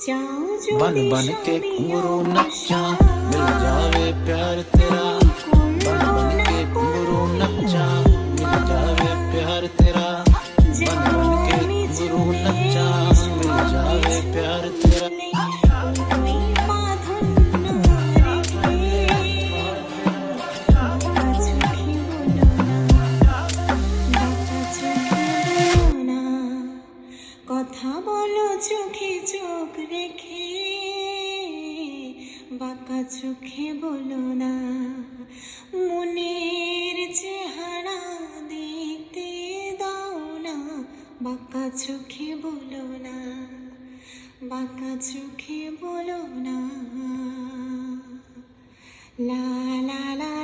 चाओ जो बन बन के घुंघरू नच्चा मिल जावे प्यार तेरा बन बन के घुंघरू नच्चा मिल जावे प्यार तेरा बन बन के घुंघरू नच्चा मिल जावे प्यार तेरा কথা বলো চোখে চোখ রেখে বাঁকা চোখে বলো না মনের চেহারা দেখতে দাও না বাঁকা চোখে বলো না বাঁকা চোখে বলো না লা লা লা